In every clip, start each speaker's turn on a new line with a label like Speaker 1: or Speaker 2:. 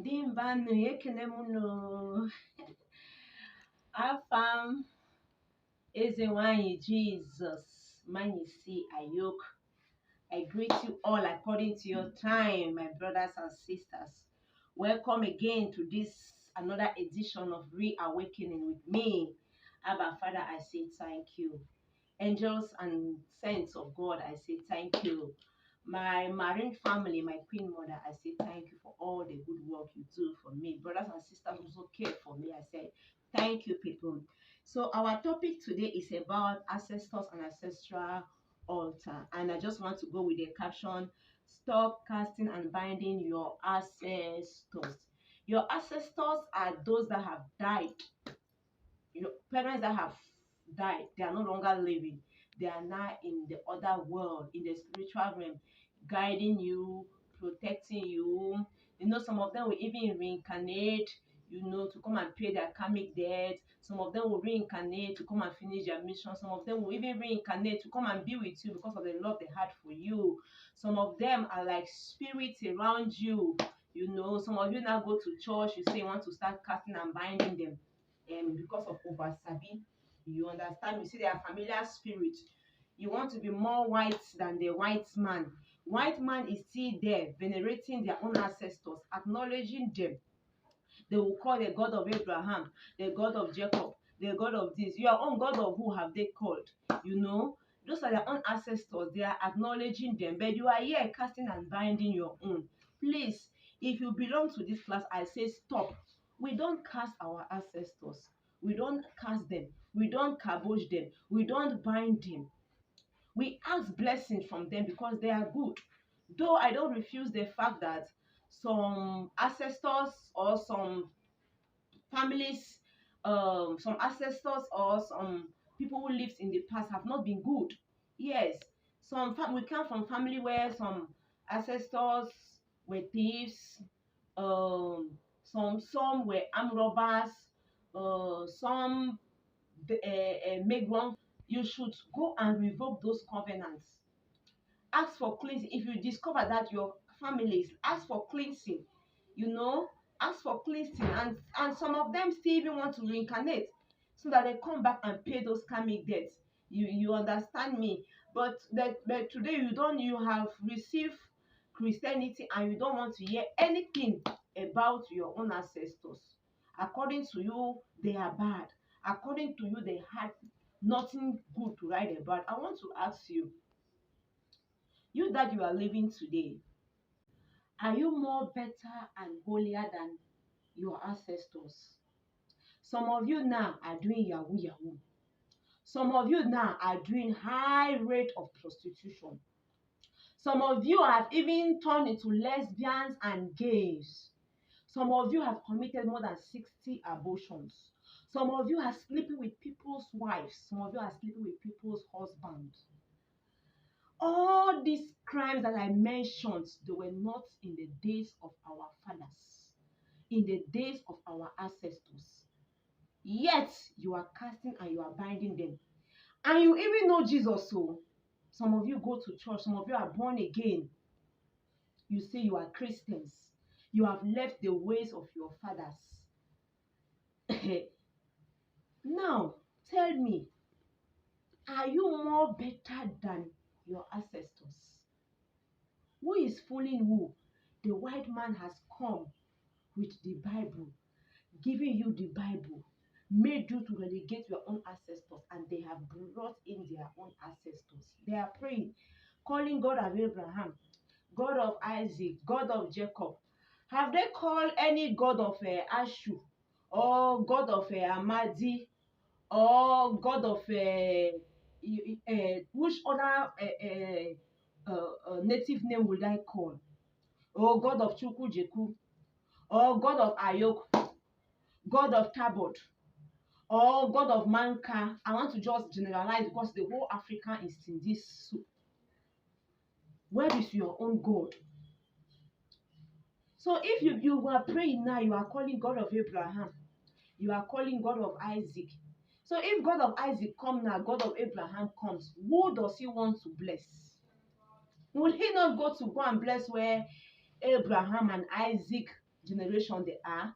Speaker 1: Dimbanu ekene muno afam Ezewanyi Jesus Manyisi Ayok. I greet you all according to your time, my brothers and sisters. Welcome again to this another edition of Reawakening with me. Abba Father, I say thank you. Angels and saints of God, I say thank you. My marine family, my queen mother, I say thank you for all the good work you do for me. Brothers and sisters also care for me. I say thank you, people. So our topic today is about ancestors and ancestral altar. And I just want to go with the caption, stop casting and binding your ancestors. Your ancestors are those that have died. Your parents that have died, they are no longer living. They are now in the other world, in the spiritual realm, guiding you, protecting you. You know, some of them will even reincarnate, to come and pay their karmic debt. Some of them will reincarnate to come and finish their mission. Some of them will even reincarnate to come and be with you because of the love they had for you. Some of them are like spirits around you. Some of you now go to church, you say you want to start casting and binding them. Because of oversabi, you understand. You see their familiar spirit. You want to be more white than the white man. White man is still there, venerating their own ancestors, acknowledging them. They will call the God of Abraham, the God of Jacob, the God of this. Your own God of who have they called? Those are their own ancestors. They are acknowledging them, but you are here casting and binding your own. Please, if you belong to this class, I say stop. We don't cast our ancestors. We don't cast them. We don't kabosh them. We don't bind them. We ask blessings from them because they are good. Though I don't refuse the fact that some ancestors or some families, some ancestors or some people who lived in the past have not been good. Yes, we come from family where some ancestors were thieves, some were armed robbers, some make wrong. You should go and revoke those covenants. Ask for cleansing. If you discover that your family is, ask for cleansing. Ask for cleansing, and some of them still even want to reincarnate so that they come back and pay those karmic debts. You understand me? But today you have received Christianity and you don't want to hear anything about your own ancestors. According to you, they are bad. According to you, they had nothing good to write about. I want to ask you, you that you are living today, are you more better and holier than your ancestors? Some of you now are doing yahoo yahoo. Some of you now are doing high rate of prostitution. Some of you have even turned into lesbians and gays. Some of you have committed more than 60 abortions. Some of you are sleeping with people's wives. Some of you are sleeping with people's husbands. All these crimes that I mentioned, they were not in the days of our fathers, in the days of our ancestors. Yet you are casting and you are binding them. And you even know Jesus. So some of you go to church, some of you are born again. You say you are Christians. You have left the ways of your fathers. Now, tell me, are you more better than your ancestors? Who is fooling who? The white man has come with the Bible, giving you the Bible, made you to relegate your own ancestors, and they have brought in their own ancestors. They are praying, calling God of Abraham, God of Isaac, God of Jacob. Have they called any God of Ashu, or God of Amadi, or God of which other native name would I call? Or God of Chukwujeku, or God of Ayok, God of Tabot, or God of Manka. I want to just generalize because the whole Africa is in this soup. Where is your own God? So if you are praying now, you are calling God of Abraham, you are calling God of Isaac. So if God of Isaac comes now, God of Abraham comes, who does he want to bless? Will he not go and bless where Abraham and Isaac generation they are.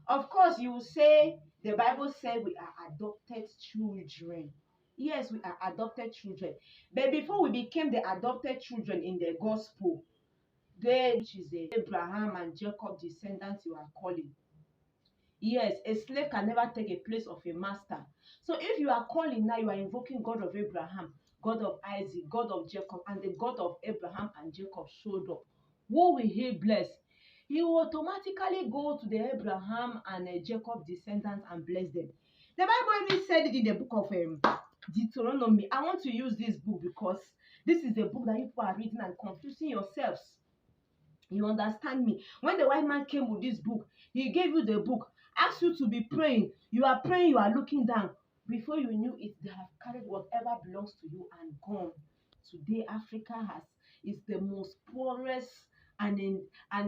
Speaker 1: Of course, you will say the Bible said we are adopted children. Yes, we are adopted children. But before we became the adopted children in the gospel, they, which is the Abraham and Jacob descendants you are calling. Yes, a slave can never take a place of a master. So if you are calling now, you are invoking God of Abraham, God of Isaac, God of Jacob, and the God of Abraham and Jacob showed up. Who will he bless? He will automatically go to the Abraham and Jacob descendants and bless them. The Bible even said it in the book of Deuteronomy. I want to use this book because this is a book that people are reading and confusing yourselves. You understand me? When the white man came with this book, he gave you the book, asked you to be praying. You are praying, you are looking down. Before you knew it, they have carried whatever belongs to you and gone. Today, Africa is the most poorest and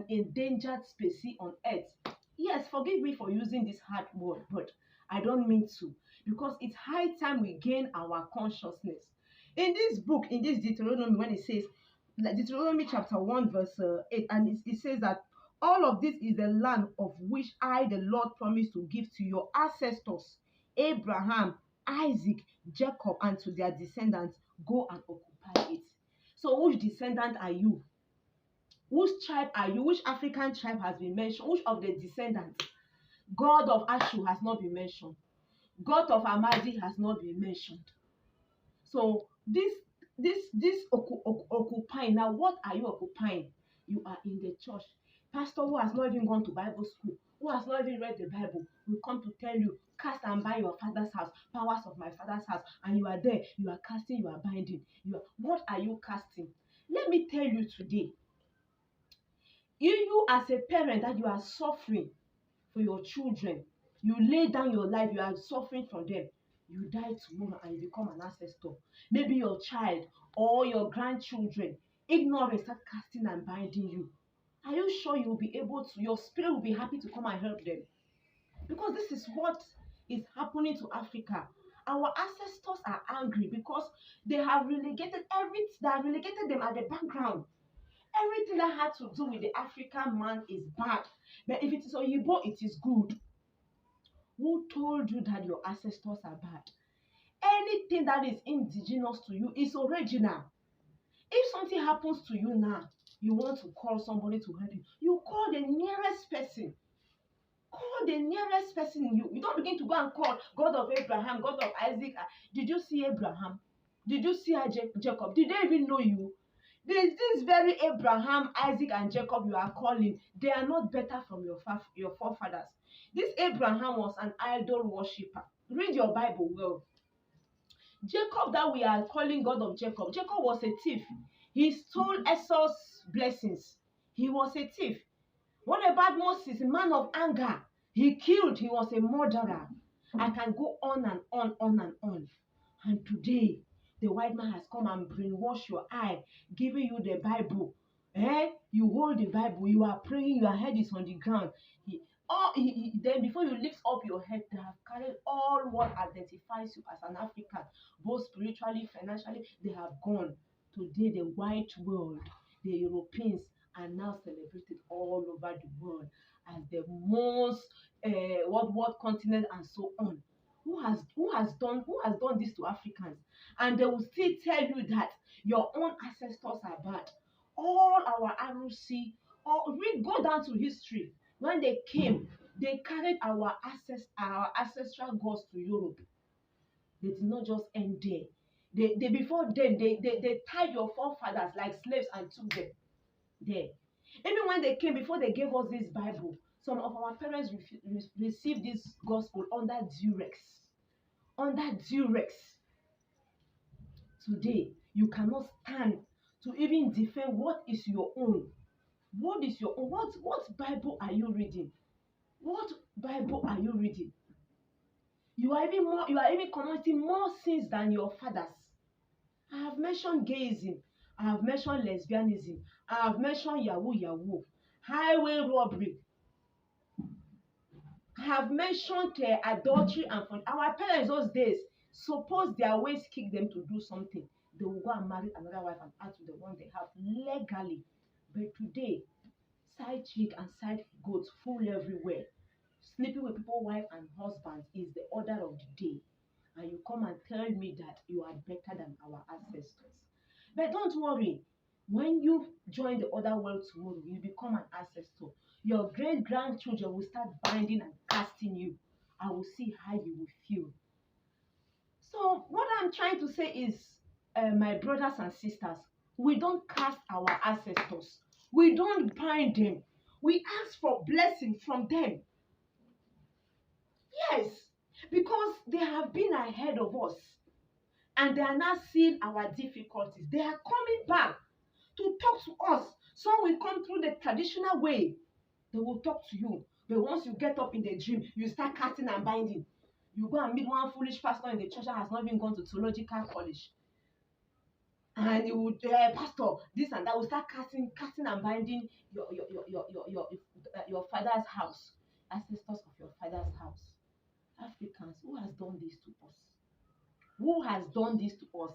Speaker 1: endangered species on earth. Yes, forgive me for using this hard word, but I don't mean to, because it's high time we gain our consciousness. In this book, in this Deuteronomy, when it says, like Deuteronomy chapter 1, verse 8, and it says that all of this is the land of which I, the Lord, promised to give to your ancestors, Abraham, Isaac, Jacob, and to their descendants. Go and occupy it. So, which descendant are you? Which tribe are you? Which African tribe has been mentioned? Which of the descendants? God of Ashu has not been mentioned. God of Amadi has not been mentioned. So this occupying, now what are you occupying? You are in the church. Pastor who has not even gone to Bible school, who has not even read the Bible, will come to tell you, cast and bind your father's house, powers of my father's house, and you are there, you are casting, you are binding. What are you casting? Let me tell you today, you as a parent that you are suffering for your children, you lay down your life, you are suffering from them, you die tomorrow and you become an ancestor. Maybe your child or your grandchildren, ignorance start casting and binding you. Are you sure you will be able to, your spirit will be happy to come and help them? Because this is what is happening to Africa. Our ancestors are angry because they have relegated everything, that relegated them at the background. Everything that had to do with the African man is bad. But if it is Oyibo, it is good. Who told you that your ancestors are bad? Anything that is indigenous to you is original. If something happens to you now, you want to call somebody to help you, you call the nearest person. Call the nearest person. You don't begin to go and call God of Abraham, God of Isaac. Did you see Abraham? Did you see Jacob? Did they even know you? This very Abraham, Isaac, and Jacob you are calling, they are not better from your forefathers. This Abraham was an idol worshipper. Read your Bible well. Jacob, that we are calling God of Jacob, Jacob was a thief. He stole Esau's blessings. He was a thief. What about Moses, a man of anger? He killed, he was a murderer. I can go on and on, on and on. And today, the white man has come and brainwashed your eye, giving you the Bible. You hold the Bible, you are praying, your head is on the ground. Then before you lift up your head, they have carried all what identifies you as an African, both spiritually, financially, they have gone. Today, the white world, the Europeans, are now celebrated all over the world as the most what continent and so on. Who has done this to Africans? And they will still tell you that your own ancestors are bad. All our ROC, go down to history. When they came, they carried our ancestral gods to Europe. They did not just end there. They before then they tied your forefathers like slaves and took them there. Even when they came, before they gave us this Bible, some of our parents received this gospel under duress. Under duress. Today, you cannot stand to even defend what is your own. What is your own? What Bible are you reading? What Bible are you reading? You are even committing more sins than your fathers. I have mentioned gayism. I have mentioned lesbianism. I have mentioned yahoo, highway robbery. I have mentioned adultery and fun. Our parents those days, suppose their ways kick them to do something, they will go and marry another wife and add to the one they have legally. But today, side chick and side goats full everywhere. Sleeping with people's wife and husbands is the order of the day. And you come and tell me that you are better than our ancestors. But don't worry, when you join the other world tomorrow, you become an ancestor. Your great grandchildren will start binding and casting you. I will see how you will feel. So, what I'm trying to say is, my brothers and sisters, we don't cast our ancestors, we don't bind them, we ask for blessing from them. Yes, because they have been ahead of us and they are now seeing our difficulties. They are coming back to talk to us. Some will come through the traditional way. They will talk to you. But once you get up in the dream, you start casting and binding. You go and meet one foolish pastor in the church that has not even gone to theological college. And you would, pastor, this and that, will start casting and binding your father's house, ancestors of your father's house. Africans, who has done this to us? Who has done this to us?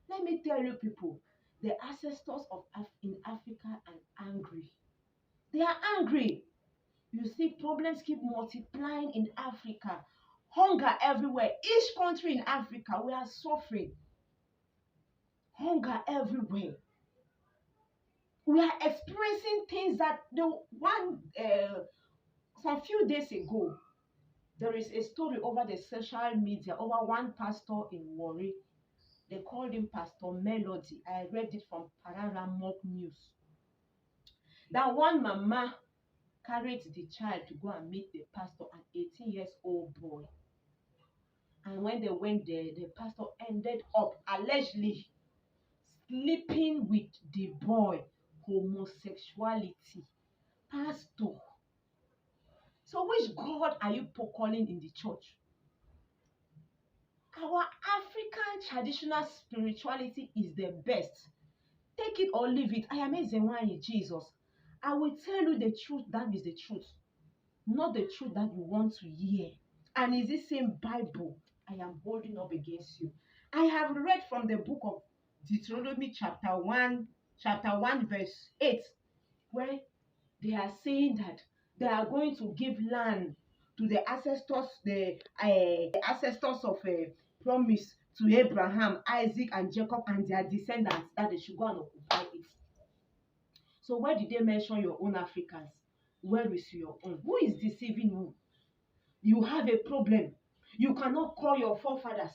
Speaker 1: Let me tell you, people, the ancestors in Africa are angry. They are angry. You see, problems keep multiplying in Africa. Hunger everywhere. Each country in Africa, we are suffering. Hunger everywhere. We are experiencing things that some few days ago, there is a story over the social media over one pastor in Warri. They called him Pastor Melody. I read it from Pararamok News. That one mama carried the child to go and meet the pastor, an 18-year-old boy. And when they went there, the pastor ended up allegedly sleeping with the boy. Homosexuality. Pastor. So which God are you calling in the church? Our African traditional spirituality is the best. Take it or leave it. I am Ezenwani Jesus. I will tell you the truth. That is the truth. Not the truth that you want to hear. And it's the same Bible I am holding up against you. I have read from the book of Deuteronomy chapter 1 verse 8, where they are saying that they are going to give land to the ancestors, the ancestors of promise to Abraham, Isaac, and Jacob and their descendants, that they should go and occupy it. So where did they mention your own Africans? Where is your own? Who is deceiving you? You have a problem. You cannot call your forefathers.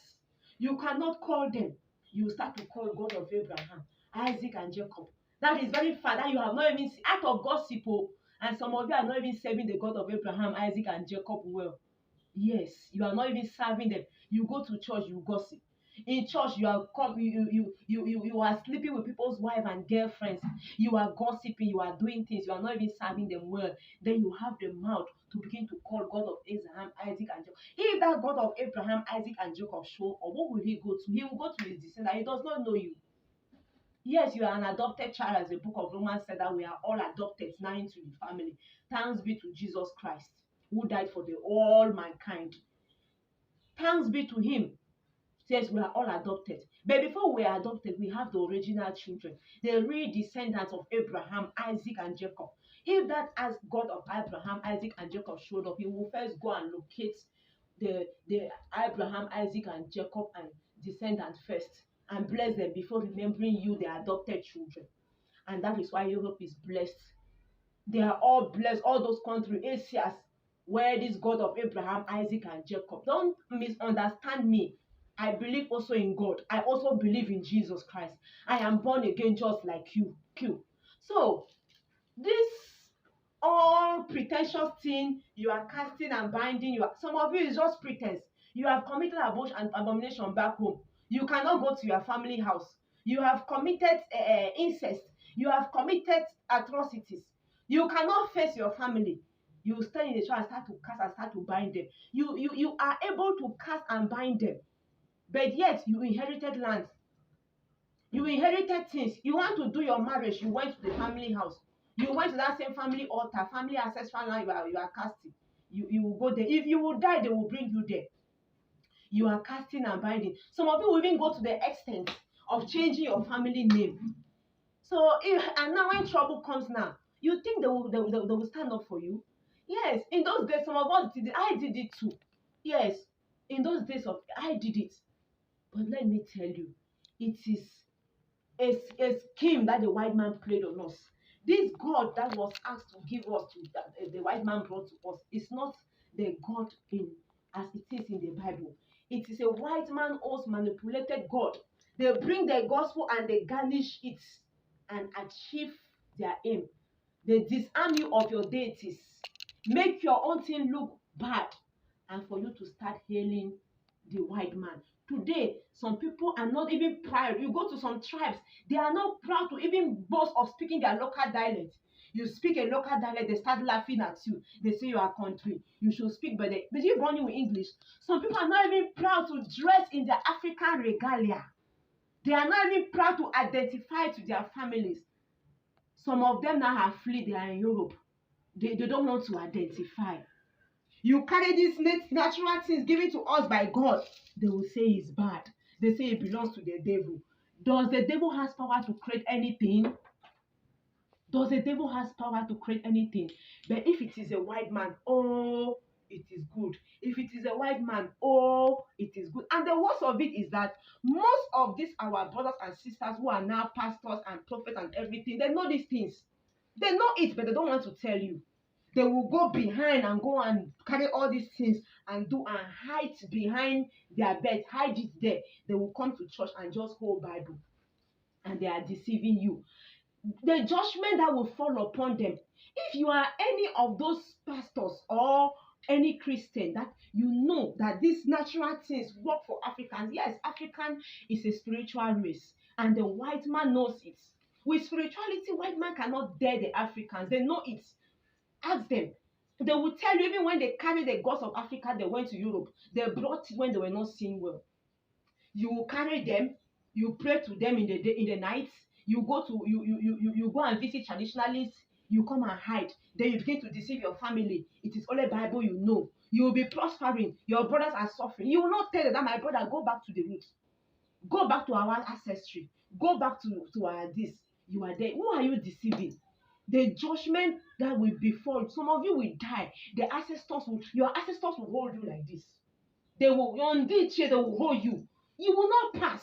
Speaker 1: You cannot call them. You start to call God of Abraham, Isaac, and Jacob. That is very far. That you have not even seen out of gossip. And some of you are not even serving the God of Abraham, Isaac, and Jacob well. Yes, you are not even serving them. You go to church, you gossip. In church, you are sleeping with people's wives and girlfriends. You are gossiping. You are doing things. You are not even serving them well. Then you have the mouth to begin to call God of Abraham, Isaac, and Jacob. If that God of Abraham, Isaac, and Jacob show up, what will he go to? He will go to his descendant. He does not know you. Yes, you are an adopted child, as the book of Romans said that we are all adopted now into the family. Thanks be to Jesus Christ, who died for the all mankind. Thanks be to him. Yes, we are all adopted. But before we are adopted, we have the original children, the real descendants of Abraham, Isaac, and Jacob. If that as God of Abraham, Isaac, and Jacob showed up, he will first go and locate the Abraham, Isaac, and Jacob and descendants first and bless them before remembering you, the adopted children. And that is why Europe is blessed. They are all blessed, all those countries, Asia, where this God of Abraham, Isaac, and Jacob. Don't misunderstand me. I believe also in God. I also believe in Jesus Christ. I am born again just like you. So, this all pretentious thing you are casting and binding, some of you is just pretense. You have committed abortion and abomination back home. You cannot go to your family house. You have committed incest. You have committed atrocities. You cannot face your family. You stay in the church and start to cast and start to bind them. You are able to cast and bind them. But yet, you inherited land. You inherited things. You want to do your marriage. You went to the family house. You went to that same family altar, family ancestral land you are casting. You will go there. If you will die, they will bring you there. You are casting and binding. Some of you will even go to the extent of changing your family name. So, and now when trouble comes now, You think they will stand up for you? Yes, in those days, some of us did it. I did it too. Yes, in those days of I did it. But let me tell you, it is a scheme that the white man played on us. This God that was asked to give us to that the white man brought to us is not the God in as it is in the Bible. It is a white man who's manipulated God. They bring the gospel and they garnish it and achieve their aim. They disarm you of your deities, make your own thing look bad, and for you to start hailing the white man. Today, some people are not even proud. You go to some tribes, they are not proud to even boast of speaking their local dialect. You speak a local dialect, they start laughing at you. They say you are country. You should speak, but you born you with English. Some people are not even proud to dress in their African regalia. They are not even proud to identify to their families. Some of them now have fled, they are in Europe. They don't want to identify. You carry these natural things given to us by God, they will say it's bad. They say it belongs to the devil. Does the devil has power to create anything? Does the devil has power to create anything? But if it is a white man, oh, it is good. If it is a white man, oh, it is good. And the worst of it is that most of these our brothers and sisters who are now pastors and prophets and everything, they know these things. They know it, but they don't want to tell you. They will go behind and go and carry all these things and do and hide behind their bed, hide it there. They will come to church and just hold Bible, and they are deceiving you. The judgment that will fall upon them, if you are any of those pastors or any Christian that you know that these natural things work for Africans. Yes, African is a spiritual race, and the white man knows it. With spirituality, white man cannot dare the Africans. They know it. Ask them. They will tell you, even when they carry the gods of Africa, they went to Europe. They brought it when they were not seeing well. You will carry them. You pray to them in the day, in the night. You go to you go and visit traditionalists. You come and hide. Then you begin to deceive your family. It is only Bible you know. You will be prospering. Your brothers are suffering. You will not tell them that, my brother, go back to the roots. Go back to our ancestry. Go back to our this. You are there. Who are you deceiving? The judgment that will befall, some of you will die. Your ancestors will hold you like this. They will, on this chair, they will hold you. You will not pass.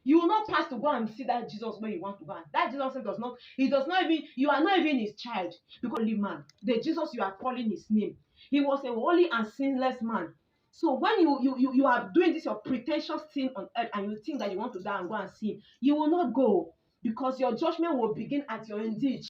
Speaker 1: You will not pass to go and see that Jesus where you want to go. That Jesus does not even, you are not even his child. Because holy man, the Jesus you are calling his name, he was a holy and sinless man. So when you are doing this your pretentious thing on earth and you think that you want to die and go and see him, you will not go, because your judgment will begin at your indeed.